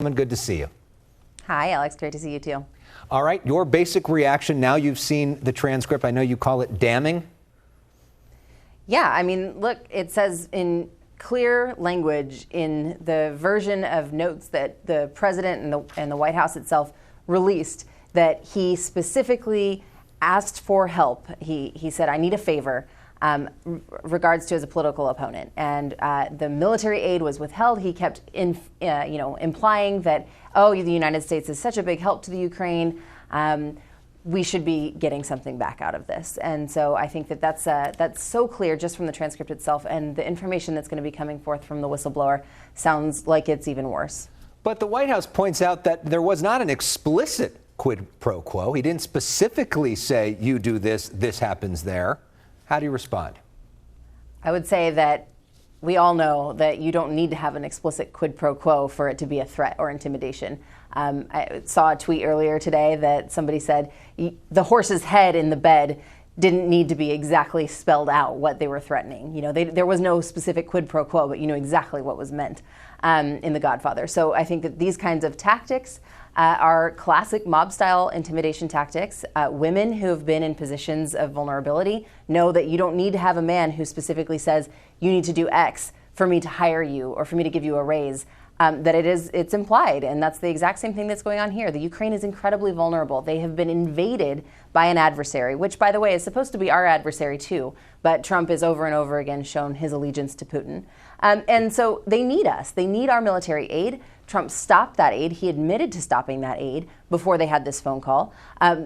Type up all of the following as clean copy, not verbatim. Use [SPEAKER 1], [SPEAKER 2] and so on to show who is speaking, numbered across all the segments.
[SPEAKER 1] Congresswoman, good to see you.
[SPEAKER 2] Hi, Alex. Great to see you, too.
[SPEAKER 1] All right. Your basic reaction now you've seen the transcript. I know you call it damning.
[SPEAKER 2] Yeah, I mean, look, it says in clear language in the version of notes that the president and the White House itself released that he specifically asked for help. He said, I need a favor, regards to as a political opponent. And the military aid was withheld. He kept implying that, oh, the United States is such a big help to the Ukraine. We should be getting something back out of this. And so I think that that's so clear just from the transcript itself, and the information that's going to be coming forth from the whistleblower sounds like it's even worse.
[SPEAKER 1] But the White House points out that there was not an explicit quid pro quo. He didn't specifically say, you do this, this happens there. How do you respond?
[SPEAKER 2] I would say that we all know that you don't need to have an explicit quid pro quo for it to be a threat or intimidation. I saw a tweet earlier today that somebody said the horse's head in the bed didn't need to be exactly spelled out what they were threatening. You know, there was no specific quid pro quo, but you know exactly what was meant in The Godfather. So I think that these kinds of tactics are classic mob-style intimidation tactics. Women who have been in positions of vulnerability know that you don't need to have a man who specifically says, you need to do X for me to hire you or for me to give you a raise. That it's implied, and that's the exact same thing that's going on here. The Ukraine is incredibly vulnerable. They have been invaded by an adversary, which, by the way, is supposed to be our adversary too, but Trump has over and over again shown his allegiance to Putin. And so they need us. They need our military aid. Trump stopped that aid. He admitted to stopping that aid before they had this phone call.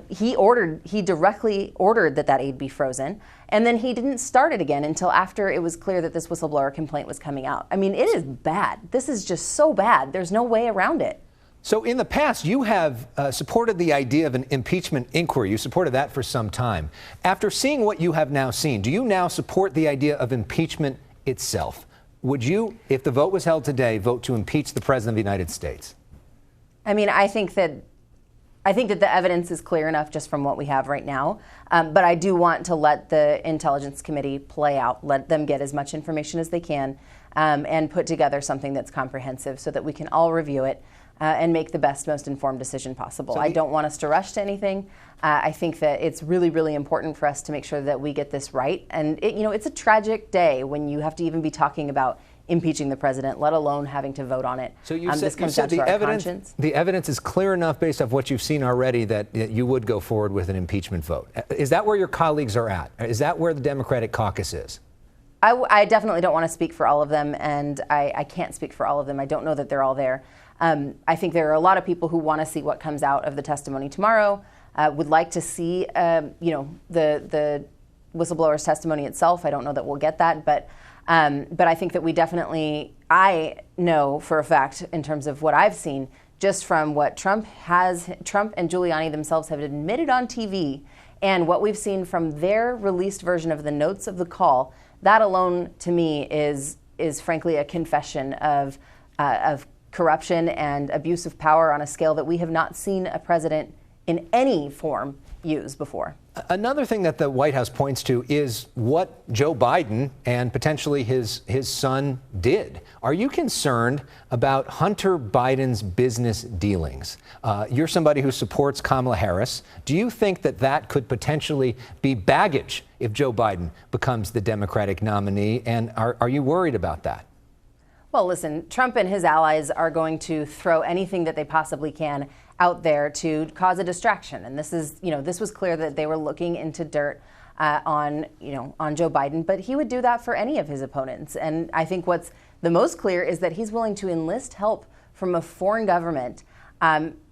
[SPEAKER 2] He directly ordered that aid be frozen. And then he didn't start it again until after it was clear that this whistleblower complaint was coming out. I mean, it is bad. This is just so bad. There's no way around it.
[SPEAKER 1] So in the past, you have supported the idea of an impeachment inquiry. You supported that for some time. After seeing what you have now seen, do you now support the idea of impeachment itself? Would you, if the vote was held today, vote to impeach the President of the United States?
[SPEAKER 2] I mean, I think that the evidence is clear enough just from what we have right now. But I do want to let the Intelligence Committee play out, let them get as much information as they can, and put together something that's comprehensive so that we can all review it and make the best, most informed decision possible. I don't want us to rush to anything. I think that it's really, really important for us to make sure that we get this right. And it's a tragic day when you have to even be talking about impeaching the president, let alone having to vote on it.
[SPEAKER 1] So you said the evidence is clear enough based off what you've seen already that you would go forward with an impeachment vote. Is that where your colleagues are at? Is that where the Democratic caucus is?
[SPEAKER 2] I definitely don't want to speak for all of them, and I can't speak for all of them. I don't know that they're all there. I think there are a lot of people who want to see what comes out of the testimony tomorrow, would like to see, the whistleblower's testimony itself. I don't know that we'll get that, but I think that I know for a fact in terms of what I've seen, just from what Trump and Giuliani themselves have admitted on TV, and what we've seen from their released version of the notes of the call, that alone to me is frankly a confession of corruption and abuse of power on a scale that we have not seen a president in any form use before.
[SPEAKER 1] Another thing that the White House points to is what Joe Biden and potentially his son did. Are you concerned about Hunter Biden's business dealings? You're somebody who supports Kamala Harris. Do you think that could potentially be baggage if Joe Biden becomes the Democratic nominee? And are you worried about that?
[SPEAKER 2] Well, listen, Trump and his allies are going to throw anything that they possibly can out there to cause a distraction. And this was clear that they were looking into dirt on Joe Biden, but he would do that for any of his opponents. And I think what's the most clear is that he's willing to enlist help from a foreign government,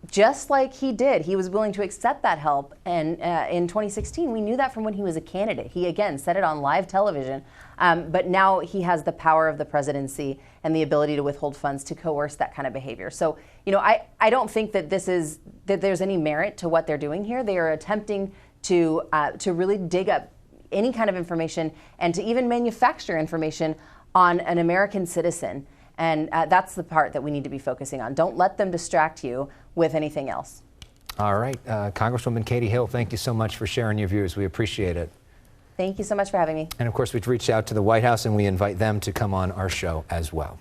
[SPEAKER 2] just like he did. He was willing to accept that help. And in 2016, we knew that from when he was a candidate. He, again, said it on live television. But now he has the power of the presidency and the ability to withhold funds to coerce that kind of behavior. So, I don't think that there's any merit to what they're doing here. They are attempting to really dig up any kind of information and to even manufacture information on an American citizen. And that's the part that we need to be focusing on. Don't let them distract you with anything else.
[SPEAKER 1] All right. Congresswoman Katie Hill, thank you so much for sharing your views. We appreciate it.
[SPEAKER 2] Thank you so much for having me.
[SPEAKER 1] And of course, we've reached out to the White House and we invite them to come on our show as well.